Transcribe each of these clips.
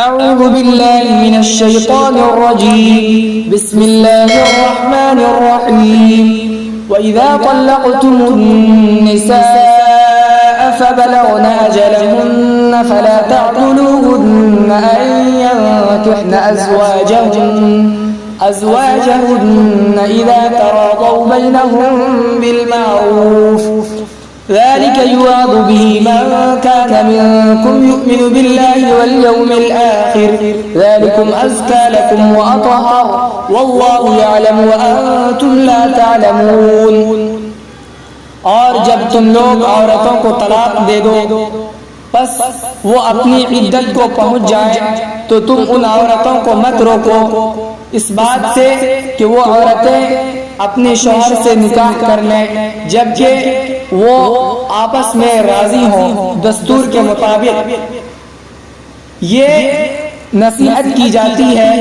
أعوذ بالله من الشيطان الرجيم بسم الله الرحمن الرحيم وإذا طلقتم النساء فبلغن أجلهن فلا تعضلوهن أن ينكحن أزواجهن إذا تراضوا بينهم بالمعروف ذلك يوعظ به من كان منكم يؤمن بالله واليوم الآخر ذلكم أزكى لكم وأطهر والله يعلم وأنتم لا تعلمون۔ اور جب تم لوگ عورتوں کو طلاق دے دو پس وہ اپنی عدت کو پہنچ جائیں تو تم ان عورتوں کو مت روکو اس بات سے کہ وہ عورتیں اپنے شوہر سے نکاح کر لیں جبکہ وہ آپس میں راضی ہوں دستور کے مطابق۔ یہ نصیحت کی جاتی ہے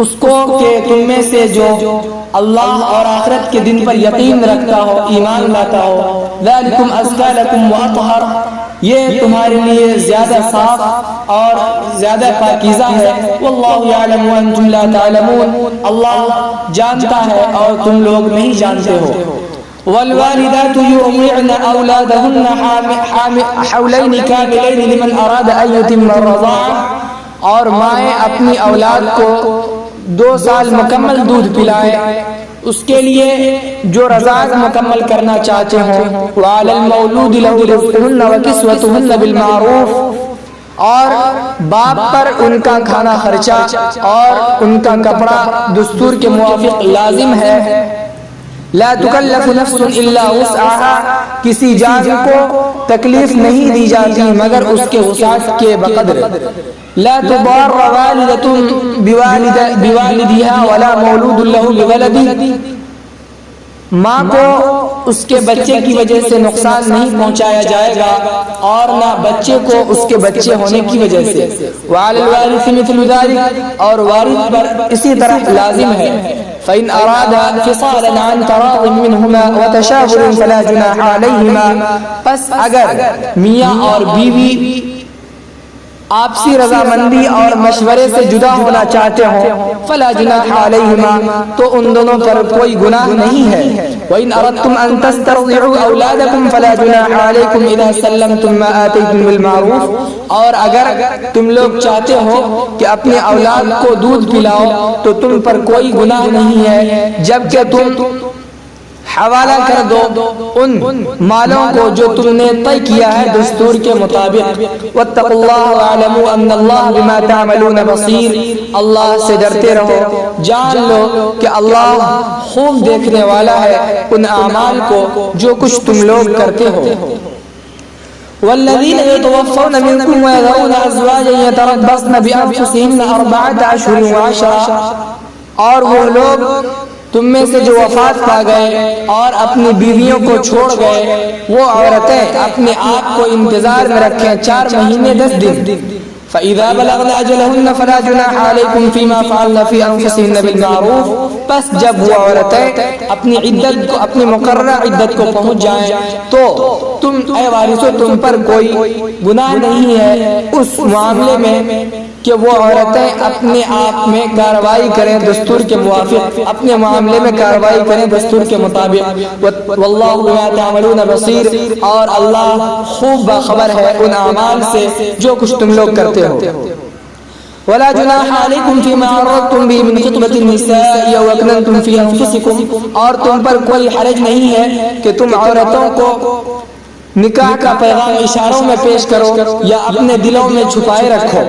اس کو کہ تم میں سے جو اللہ اور آخرت کے دن پر یقین رکھتا ہو، ایمان لاتا ہو، ذالکم ازکی لکم واطہر، یہ تمہارے لیے زیادہ صاف اور زیادہ پاکیزہ ہے۔ واللہ یعلم وانتم لا تعلمون، اللہ جانتا ہے اور تم لوگ نہیں جانتے ہو۔ والوالدات يرضعن أولادهن حولين كاملين لمن أراد أن يتم الرضاعة، اور مائیں اپنی اولاد کو 2 سال مکمل دودھ پلائیں اس کے لیے جو رضاعت مکمل کرنا چاہتے ہوں۔ وعلى المولود له رزقهن وكسوتهن بالمعروف، اور باپ پر ان کا کھانا خرچہ اور ان کا کپڑا دستور کے موافق لازم ہے۔ لا تکلف نفس الا وسعها، کسی جان کو تکلیف نہیں دی جاتی مگر اس کے وسعت کے بقدر۔ لا تضار والدة بوالدها ولا مولود له بولده، ماں کو اس کے بچے کی وجہ سے نقصان نہیں پہنچایا جائے گا اور نہ بچے کو اس کے بچے ہونے کی وجہ سے۔ وعلى الوارث مثل ذلك، اور وارث پر اسی طرح لازم ہے۔ فإن أرادا فصالا عن تراض منهما وتشاور فلا جناح عليهما، پس اگر میاں اور بیوی آپسی رضامندی اور مشورے سے جدا ہونا چاہتے ہوں فلا جناح علیہما، تو ان دونوں پر کوئی گناہ نہیں ہے۔ وإن أردتم أن تسترضعوا أولادكم فلا جناح عليكم إذا سلمتم ما آتيتم بالمعروف، اور اگر تم لوگ چاہتے ہو کہ اپنی اولاد کو دودھ پلاؤ تو تم پر کوئی گناہ نہیں ہے جبکہ تم حوالہ کر دو ان مالوں کو جو تم نے طے کیا ہے دستور کے مطابق۔ واتقوا اللہ واعلموا ان اللہ بما تعملون بصیر، اللہ سے ڈرتے رہو، جان لو کہ اللہ خوب دیکھنے والا ہے ان اعمال کو جو کچھ تم لوگ کرتے ہو۔ والذین یتوفون منکم ویذرون ازواجا یتربصن بانفسہن 4 اشہر و10، اور وہ لوگ تم میں سے جو وفات پا گئے اور اپنی بیویوں کو چھوڑ گئے وہ عورتیں اپنے آپ کو انتظار میں رکھیں 4 مہینے 10 دن۔ فَإِذَا بَلَغْنَ أَجَلَهُنَّ فَلَا جُنَاحَ عَلَيْكُمْ فِي مَا فَعَلْنَ فِي أَنفُسِهِنَّ بِالْمَعْرُوفِ، پس جب وہ عورتیں اپنی عدت کو اپنی مقررہ عدت کو پہنچ جائیں تو تم اے وارثو تم پر کوئی گناہ نہیں ہے اس معاملے میں کہ وہ عورتیں اپنے آپ میں کارروائی کریں دستور کے موافق، اپنے معاملے میں کارروائی کریں دستور کے مطابق۔ واللہ بما تعملون بصیر، اور اللہ خوب باخبر ہے ان اعمال سے جو کچھ تم لوگ کرتے ہو۔ ولا جناح علیکم فیما عرضتم به من خطبۃ النساء او اکننتم فی انفسکم، اور تم پر کوئی حرج نہیں ہے کہ تم عورتوں کو نکاح کا پیغام اشاروں میں پیش کرو یا اپنے دلوں میں چھپائے رکھو۔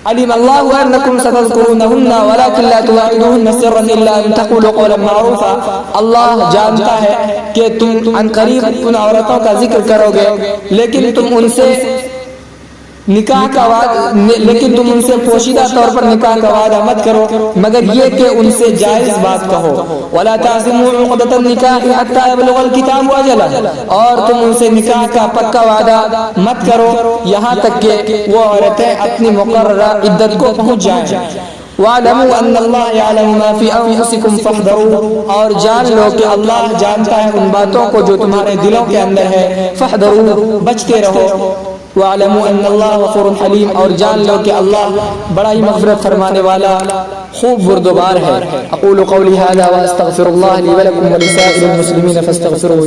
علم اللہ انکم ستذکرونہن ولکن لا تواعدوہن سرا الا ان تقولوا قولا معروفا، اللہ جانتا ہے کہ تم عن قریب ان عورتوں کا ذکر کرو گے لیکن تم ان سے پوشیدہ طور پر نکاح کا وعدہ مت کرو مگر یہ کہ ان سے جائز بات کہو۔ ولا تعزموا عقدۃ النکاح حتى يبلغ الکتاب اجلہ، اور تم ان سے نکاح کا پکا وعدہ مت کرو یہاں تک کہ وہ عورتیں اپنی مقررہ عدت کو پہنچ جائیں۔ وَاعْلَمُوا أَنَّ اللَّهَ يَعْلَمُ مَا فِي أَنفُسِكُمْ فَاحْذَرُوا، اور جان لو کہ اللہ جانتا ہے ان باتوں کو جو تمہارے دلوں کے اندر ہے۔ فَاحْذَرُوا، بچتے رہو۔ وَاعْلَمُوا أَنَّ اللَّهَ غَفُورٌ حَلِيمٌ، اور جان لو کہ اللہ بڑا ہی مغفرت فرمانے والا خوب بردبار ہے۔ اقول قولی هذا واستغفر اللہ لی ولکم ولسائر المسلمین فاستغفروه